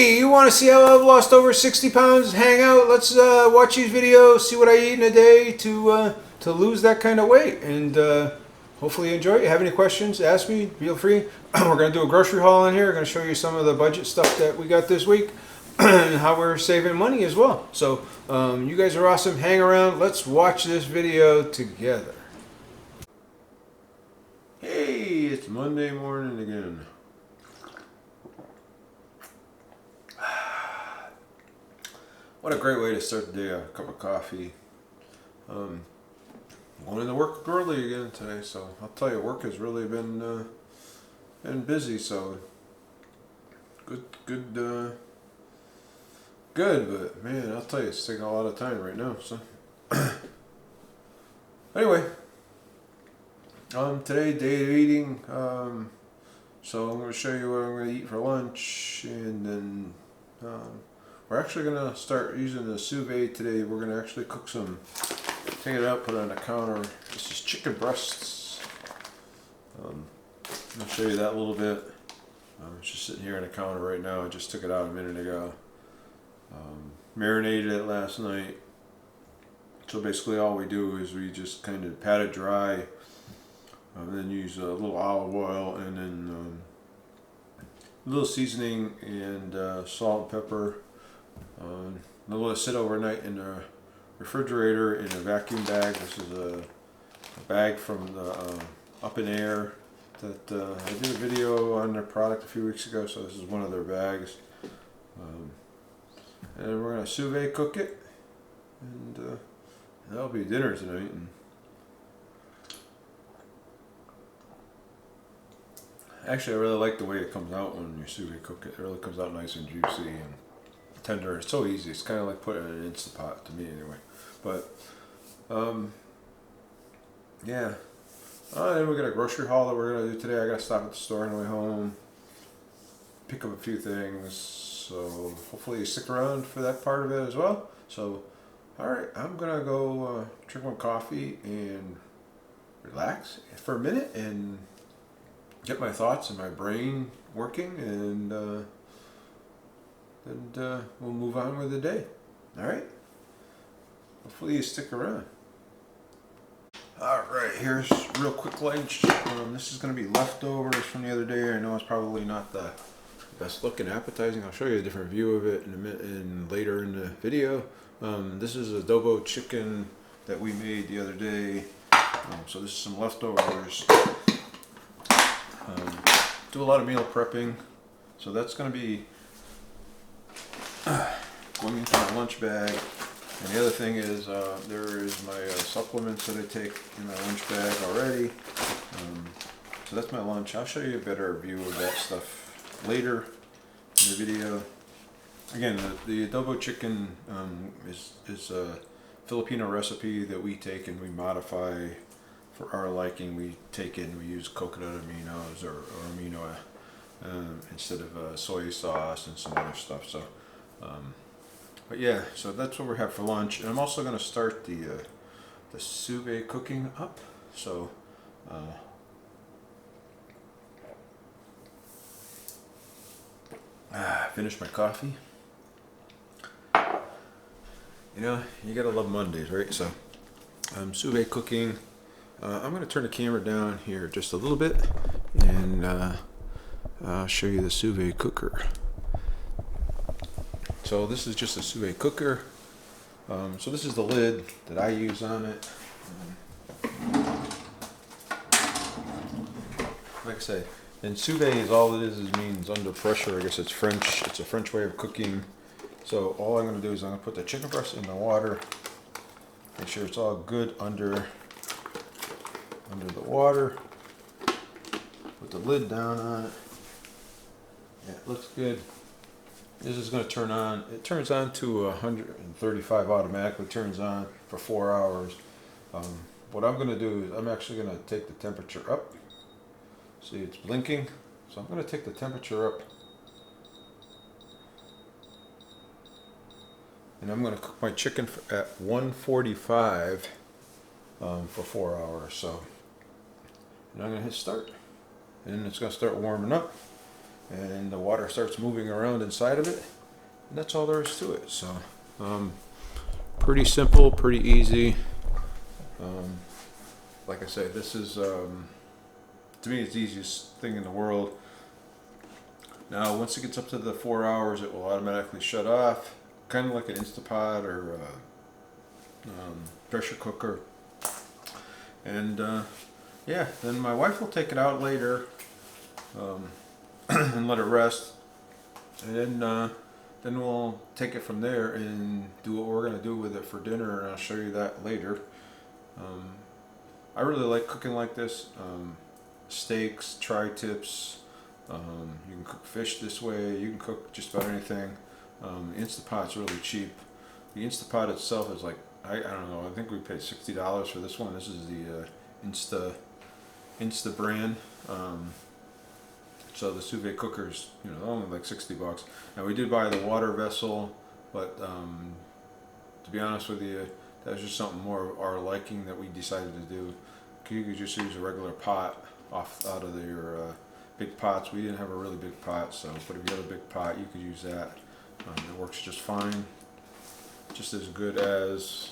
Hey, you want to see how I've lost over 60 pounds? Hang out. Let's watch these videos, see what I eat in a day to lose that kind of weight. And hopefully you enjoy it. If you have any questions, ask me. Feel free. We're going to do a grocery haul in here. We're going to show you some of the budget stuff that we got this week and how we're saving money as well. So you guys are awesome. Hang around. Let's watch this video together. Hey, it's Monday morning again. What a great way to start the day, a cup of coffee. Going into work early again today, so I'll tell you, work has really been busy, so good, but man, I'll tell you, it's taking a lot of time right now, so. Anyway, today, day of eating, so I'm going to show you what I'm going to eat for lunch, and then, we're actually going to start using the sous vide today. We're going to actually cook some, take it out, put it on the counter. This is chicken breasts. I'll show you that a little bit. It's just sitting here on the counter right now. I just took it out a minute ago. Marinated it last night. So basically all we do is we just kind of pat it dry, and then use a little olive oil, and then a little seasoning and salt and pepper. Let it sit overnight in the refrigerator in a vacuum bag. This is a bag from the Up in Air that I did a video on their product a few weeks ago, so this is one of their bags. And we're going to sous vide cook it, and that'll be dinner tonight. And actually, I really like the way it comes out when you sous vide cook it. It really comes out nice and juicy and tender. It's so easy. It's kind of like putting it in an Instapot to me anyway. But yeah. Then we got a grocery haul that we're gonna do today. I gotta stop at the store on the way home, pick up a few things. So hopefully you stick around for that part of it as well. So all right, I'm gonna go drink my coffee and relax for a minute and get my thoughts and my brain working, and we'll move on with the day. All right. Hopefully you stick around. All right, here's real quick lunch. This is going to be leftovers from the other day. I know it's probably not the best looking appetizing. I'll show you a different view of it in a minute and later in the video. This is adobo chicken that we made the other day. So this is some leftovers. Do a lot of meal prepping, so that's going to be going into my lunch bag. And the other thing is there is my supplements that I take in my lunch bag already. So that's my lunch. I'll show you a better view of that stuff later in the video. Again, the adobo chicken is a Filipino recipe that we take and we modify for our liking. We take in, we use coconut aminos or amino instead of soy sauce and some other stuff. So. But yeah, so that's what we have for lunch, and I'm also going to start the sous vide cooking up. So finish my coffee. You know, you gotta love Mondays, right? So sous vide cooking. I'm going to turn the camera down here just a little bit, and I'll show you the sous vide cooker. So this is just a sous vide cooker. So this is the lid that I use on it. Like I say, and sous vide is all it is means under pressure. I guess it's French. It's a French way of cooking. So all I'm going to do is I'm going to put the chicken breast in the water. Make sure it's all good under the water. Put the lid down on it. Yeah, it looks good. This is going to turn on. It turns on to 135 automatically. Turns on for 4 hours. What I'm going to do is I'm actually going to take the temperature up. See, it's blinking. So I'm going to take the temperature up. And I'm going to cook my chicken at 145 for 4 hours. So, and I'm going to hit start. And it's going to start warming up. and the water starts moving around inside of it. And that's all there is to it. So pretty simple, pretty easy. Like I say, this is to me it's the easiest thing in the world. Now once it gets up to the 4 hours, it will automatically shut off, kind of like an Instapot or pressure cooker. And yeah, then my wife will take it out later and let it rest, and then we'll take it from there and do what we're going to do with it for dinner, and I'll show you that later. I really like cooking like this. Steaks, tri-tips, you can cook fish this way, you can cook just about anything. Instapot's really cheap. The Instapot itself is like, I don't know, I think we paid $60 for this one. This is the Insta brand. So the sous vide cooker's, you know, only like $60. Now we did buy the water vessel, but to be honest with you, that was just something more of our liking that we decided to do. You could just use a regular pot out of your big pots. We didn't have a really big pot, so but if you had a big pot, you could use that. It works just fine, just as good as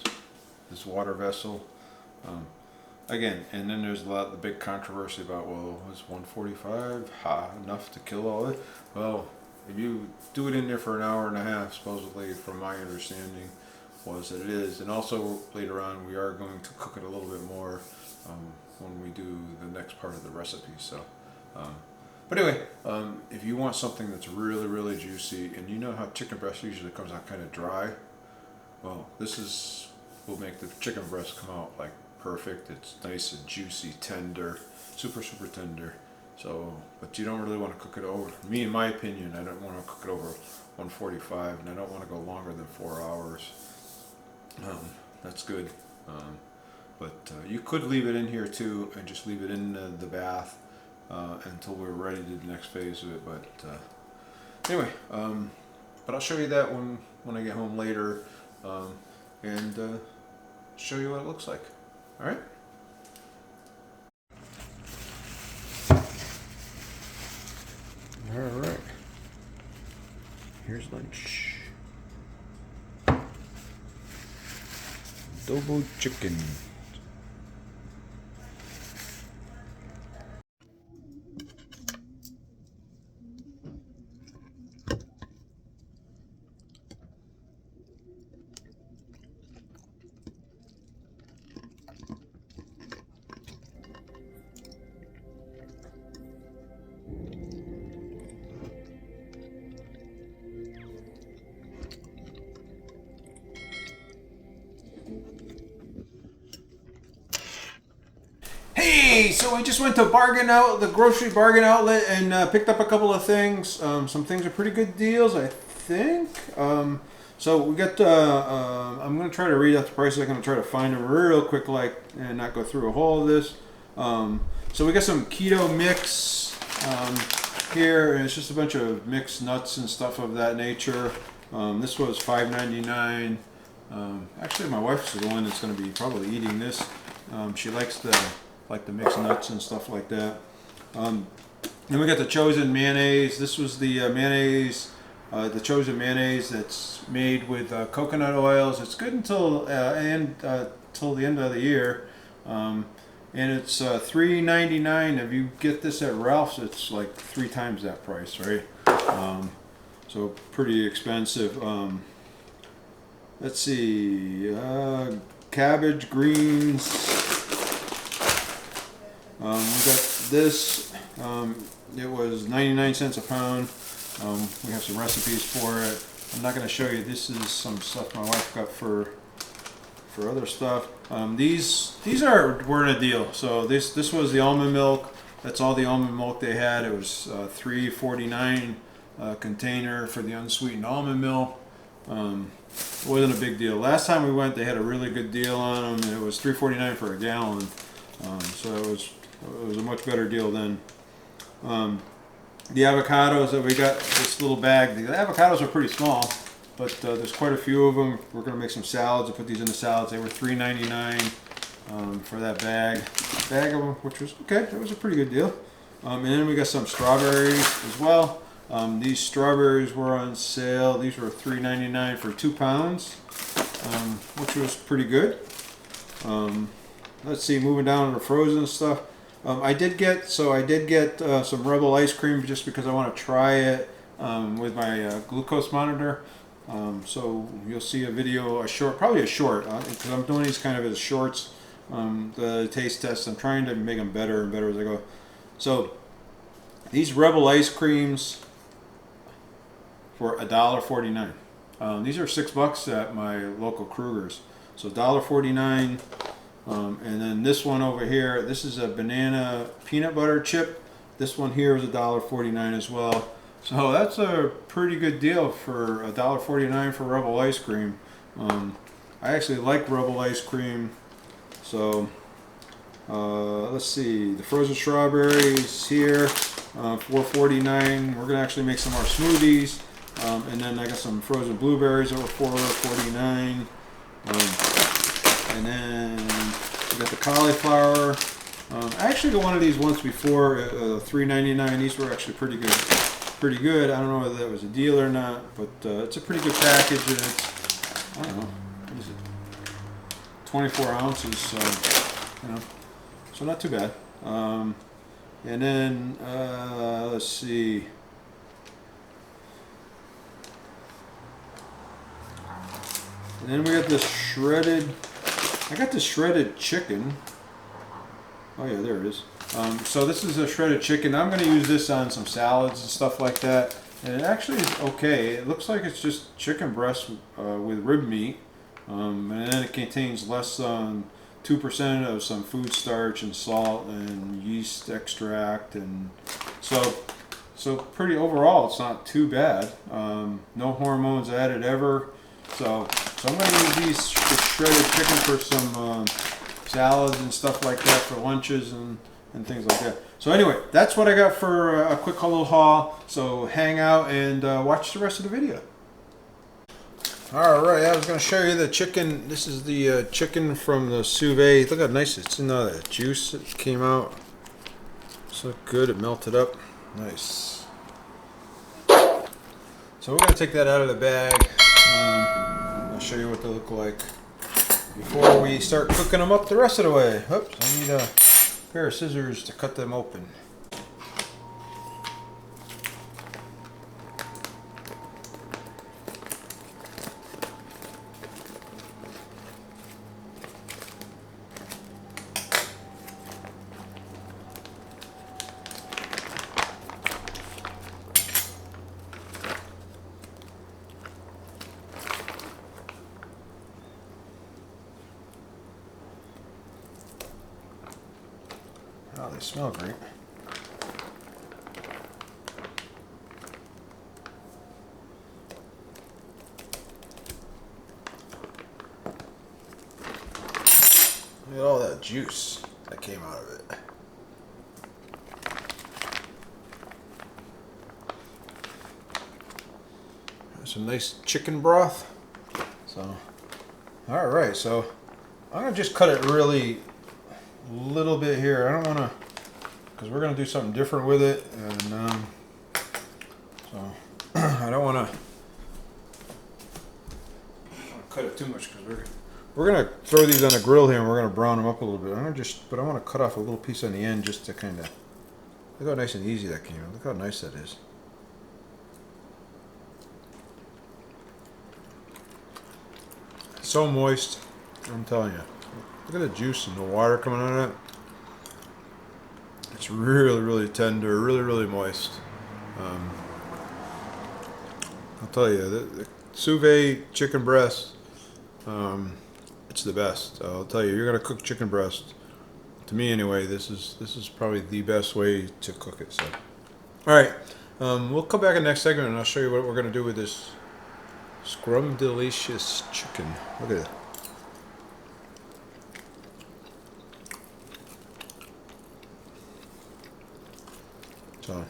this water vessel. Again, and then there's the big controversy about, well, was 145 enough to kill all it? Well, if you do it in there for an hour and a half, supposedly, from my understanding, was that it is. And also later on, we are going to cook it a little bit more when we do the next part of the recipe. So, but anyway, if you want something that's really, really juicy, and you know how chicken breast usually comes out kind of dry, well, this will make the chicken breast come out like perfect. It's nice and juicy, tender, super, super tender. So, but you don't really want to cook it over. Me, in my opinion, I don't want to cook it over 145, and I don't want to go longer than 4 hours. That's good. But you could leave it in here too, and just leave it in the bath until we're ready to do the next phase of it. But anyway, but I'll show you that when I get home later, and show you what it looks like. All right. All right. Here's lunch. Adobo chicken. Hey, so I just went to the grocery bargain outlet, and picked up a couple of things. Some things are pretty good deals, I think. So we got, I'm going to try to read out the prices. I'm going to try to find them real quick, and not go through a whole of this. So we got some keto mix here, and it's just a bunch of mixed nuts and stuff of that nature. This was $5.99. Actually, my wife's the one that's going to be probably eating this. She likes the mixed nuts and stuff like that. Then we got the Chosen mayonnaise. This was the mayonnaise, the Chosen mayonnaise that's made with coconut oils. It's good until till the end of the year, and it's $3.99. If you get this at Ralph's, it's like 3 times that price, right? So pretty expensive. Let's see, cabbage, greens. We got this. It was 99 cents a pound. We have some recipes for it. I'm not going to show you. This is some stuff my wife got for other stuff. These were in a deal. So this was the almond milk. That's all the almond milk they had. It was $3.49 container for the unsweetened almond milk. It wasn't a big deal. Last time we went, they had a really good deal on them. It was $3.49 for a gallon. So it was a much better deal then. The avocados that we got, this little bag, the avocados are pretty small, but there's quite a few of them. We're going to make some salads and put these in the salads. They were $3.99 for that bag of them, which was okay. That was a pretty good deal. And then we got some strawberries as well. These strawberries were on sale. These were $3.99 for 2 pounds, which was pretty good. Let's see, moving down to the frozen stuff. I did get some Rebel ice cream just because I want to try it with my glucose monitor. So you'll see a video, probably a short, because I'm doing these kind of as shorts. The taste tests, I'm trying to make them better and better as I go. So these Rebel ice creams for $1.49. These are $6 at my local Kruger's. So $1.49. And then this one over here, this is a banana peanut butter chip. This one here is $1.49 as well. So that's a pretty good deal for $1.49 for Rebel ice cream. I actually like Rebel ice cream. So let's see, the frozen strawberries here, $4.49. We're gonna actually make some more smoothies. And then I got some frozen blueberries over $4.49. And then we got the cauliflower. I actually got one of these once before, $3.99. These were actually pretty good. I don't know whether that was a deal or not, but it's a pretty good package, and it's, I don't know, what is it, 24 ounces, so, you know, so not too bad. And then, let's see. And then we got this I got this shredded chicken. Oh yeah, there it is. So this is a shredded chicken. I'm going to use this on some salads and stuff like that. And it actually is okay. It looks like it's just chicken breast with rib meat. And then it contains less than 2% of some food starch and salt and yeast extract. And so pretty overall, it's not too bad. No hormones added ever. So I'm going to use this shredded chicken for some salads and stuff like that for lunches and things like that. So anyway, that's what I got for a quick little haul. So hang out and watch the rest of the video. Alright, I was going to show you the chicken. This is the chicken from the sous vide. Look how nice it's in the juice that came out. So good, it melted up. Nice. So we're going to take that out of the bag. I'll show you what they look like before we start cooking them up the rest of the way. Oops, I need a pair of scissors to cut them open. Oh, they smell great. Look at all that juice that came out of it. Some nice chicken broth. So, all right, so I'm gonna just cut it really little bit here. I don't want to, because we're going to do something different with it, and so I don't want to cut it too much, because we're going to throw these on the grill here and we're going to brown them up a little bit. But I want to cut off a little piece on the end just to kind of, look how nice and easy that came out. Look how nice that is. So moist, I'm telling you. Look at the juice and the water coming out of it. It's really, really tender, really, really moist. I'll tell you, the sous vide chicken breast, it's the best. I'll tell you, you're gonna cook chicken breast. To me, anyway, this is probably the best way to cook it. So, all right, we'll come back in the next segment and I'll show you what we're gonna do with this scrum-delicious chicken. Look at it. So,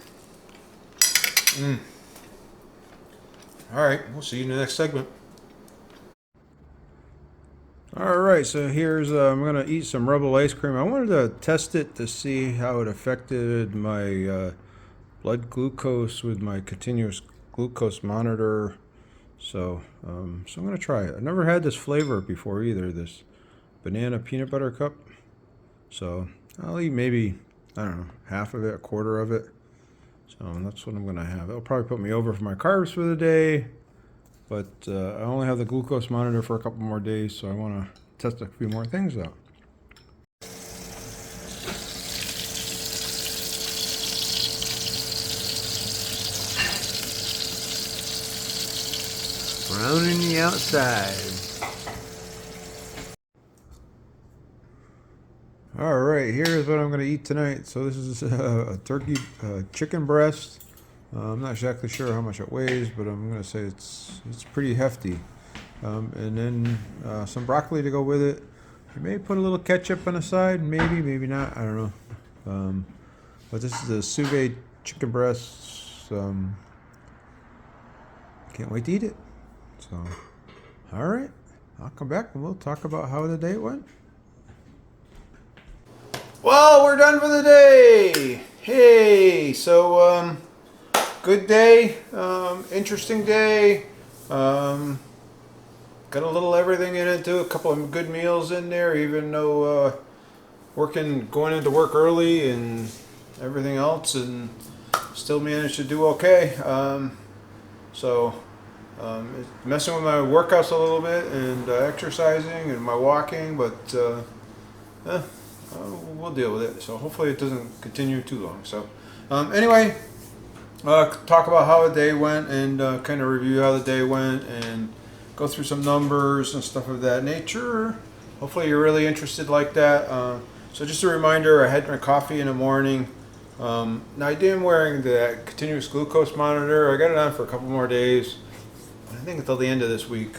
all right, we'll see you in the next segment. All right, so here's I'm gonna eat some Rebel ice cream. I wanted to test it to see how it affected my blood glucose with my continuous glucose monitor. So, so I'm gonna try it. I've never had this flavor before either, this banana peanut butter cup. So I'll eat maybe, I don't know, half of it, a quarter of it. So that's what I'm gonna have. It'll probably put me over for my carbs for the day, but I only have the glucose monitor for a couple more days, so I wanna test a few more things out. Browning the outside. All right, here's what I'm going to eat tonight. So this is a turkey chicken breast. I'm not exactly sure how much it weighs, but I'm going to say it's pretty hefty. And then some broccoli to go with it. I may put a little ketchup on the side, maybe not. I don't know. But this is the sous vide chicken breast. Can't wait to eat it. So, all right, I'll come back and we'll talk about how the day went. Well, we're done for the day. Hey, so good day, interesting day. Got a little everything in it too. A couple of good meals in there, even though going into work early and everything else, and still managed to do okay. It's messing with my workouts a little bit and exercising and my walking, but we'll deal with it. So hopefully it doesn't continue too long. So anyway, talk about how the day went and kind of review how the day went and go through some numbers and stuff of that nature. Hopefully you're really interested like that. So just a reminder, I had my coffee in the morning. Now I am wearing the continuous glucose monitor. I got it on for a couple more days. I think until the end of this week.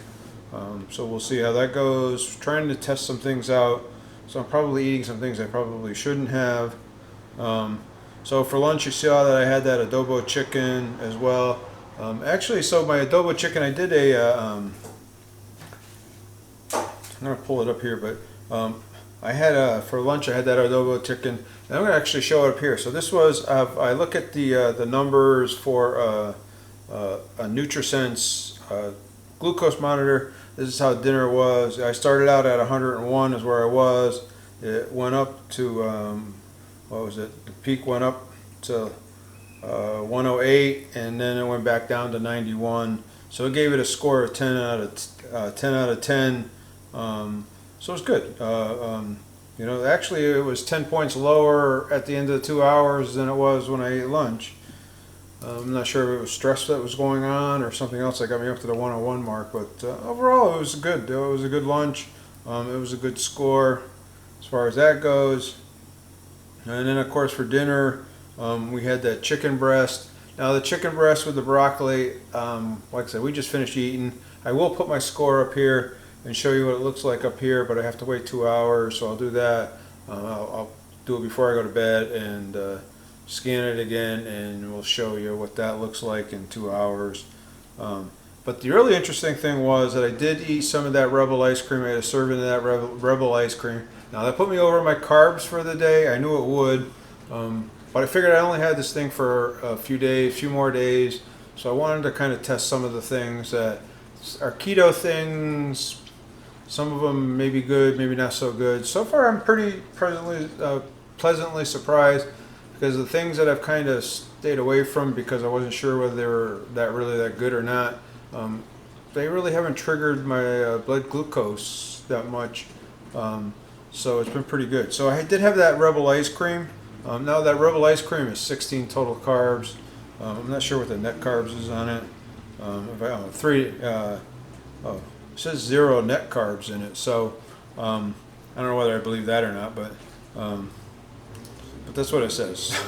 So we'll see how that goes. Trying to test some things out. So I'm probably eating some things I probably shouldn't have. So for lunch you saw that I had that adobo chicken as well. Actually, so my adobo chicken, I did I'm going to pull it up here, but I had for lunch I had that adobo chicken. And I'm going to actually show it up here. So this was, I look at the numbers for a NutriSense glucose monitor. This is how dinner was. I started out at 101 is where I was. It went up to what was it? The peak went up to 108, and then it went back down to 91. So it gave it a score of 10 out of 10. So it's good. You know, actually it was 10 points lower at the end of the 2 hours than it was when I ate lunch. I'm not sure if it was stress that was going on or something else that got me up to the 101 mark, but overall it was good. It was a good lunch. It was a good score as far as that goes. And then of course for dinner, we had that chicken breast. Now the chicken breast with the broccoli, like I said, we just finished eating. I will put my score up here and show you what it looks like up here, but I have to wait 2 hours, so I'll do that. I'll do it before I go to bed and scan it again, and we'll show you what that looks like in 2 hours. But the really interesting thing was that I did eat some of that Rebel ice cream. I had a serving of that Rebel ice cream. Now that put me over my carbs for the day. I knew it would, but I figured I only had this thing for a few more days. So I wanted to kind of test some of the things that are keto things. Some of them may be good, maybe not so good. So far I'm pretty pleasantly surprised, because the things that I've kind of stayed away from because I wasn't sure whether they were that good or not, they really haven't triggered my blood glucose that much. So it's been pretty good. So I did have that Rebel ice cream. Now that Rebel ice cream is 16 total carbs. I'm not sure what the net carbs is on it. It says 0 net carbs in it. So I don't know whether I believe that or not, but that's what it says.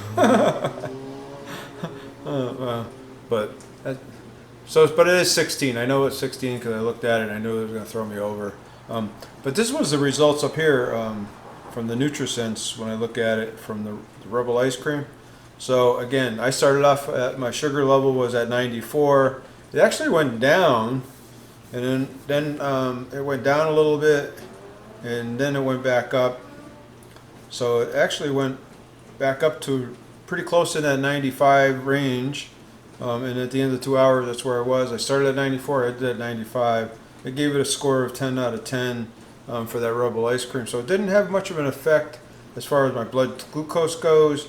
But it is 16. I know it's 16 because I looked at it and I knew it was going to throw me over. But this was the results up here from the NutriSense when I look at it from the Rebel ice cream. So again, I started off at my sugar level was at 94. It actually went down, and then it went down a little bit, and then it went back up. So it actually went back up to pretty close to that 95 range. And at the end of 2 hours, that's where I was. I started at 94, I did at 95. I gave it a score of 10 out of 10 for that Rebel ice cream. So it didn't have much of an effect as far as my blood glucose goes,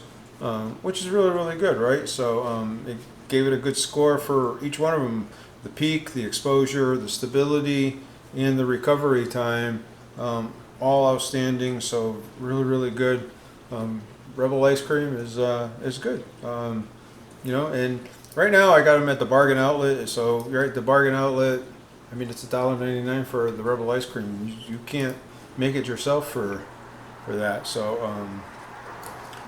which is really, really good, right? So it gave it a good score for each one of them. The peak, the exposure, the stability, and the recovery time, all outstanding. So really, really good. Rebel ice cream is good. You know, and right now I got them at the bargain outlet. So you're at the bargain outlet. I mean, it's $1.99 for the Rebel ice cream. You can't make it yourself for that. So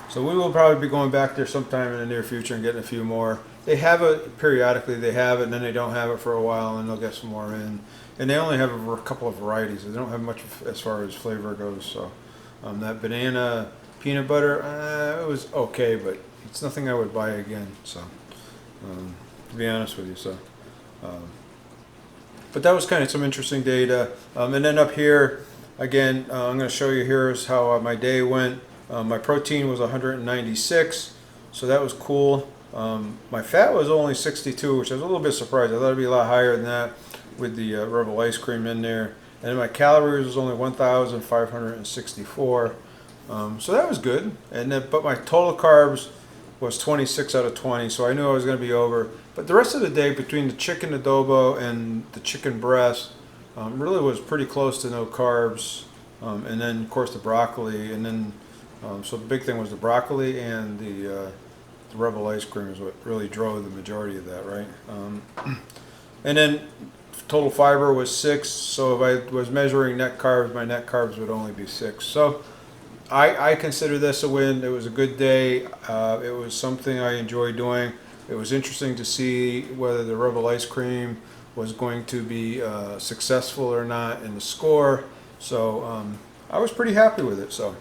so we will probably be going back there sometime in the near future and getting a few more. They have it periodically. They have it, and then they don't have it for a while, and they'll get some more in. And they only have a couple of varieties. They don't have much as far as flavor goes. So that banana peanut butter, it was okay, but it's nothing I would buy again. So to be honest with you, so. But that was kind of some interesting data. And then up here, again, I'm going to show you here's how my day went. My protein was 196, so that was cool. My fat was only 62, which I was a little bit surprised. I thought it'd be a lot higher than that with the Rebel ice cream in there. And then my calories was only 1,564. So that was good. And then, but my total carbs was 26 out of 20, so I knew I was going to be over. But the rest of the day, between the chicken adobo and the chicken breast, really was pretty close to no carbs. And then, of course, the broccoli. And then, so the big thing was the broccoli and the Rebel ice cream is what really drove the majority of that, right? And then total fiber was 6. So if I was measuring net carbs, my net carbs would only be 6. So I consider this a win. It was a good day. It was something I enjoyed doing. It was interesting to see whether the Rebel ice cream was going to be successful or not in the score. So I was pretty happy with it. So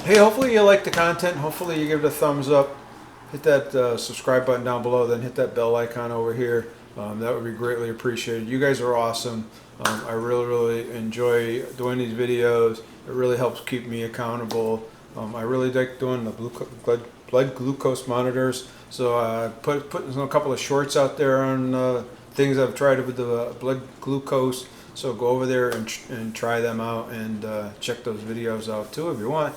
hey, hopefully you like the content. Hopefully you give it a thumbs up. Hit that subscribe button down below. Then hit that bell icon over here. That would be greatly appreciated. You guys are awesome. I really, really enjoy doing these videos. It really helps keep me accountable. I really like doing the blood glucose monitors. So I put a couple of shorts out there on things I've tried with the blood glucose. So go over there and try them out and check those videos out too if you want.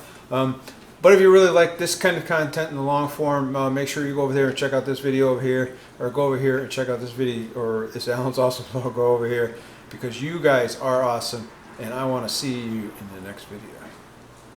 But if you really like this kind of content in the long form, make sure you go over there and check out this video over here, or go over here and check out this video, or this Alan's Awesome logo over here, because you guys are awesome, and I want to see you in the next video.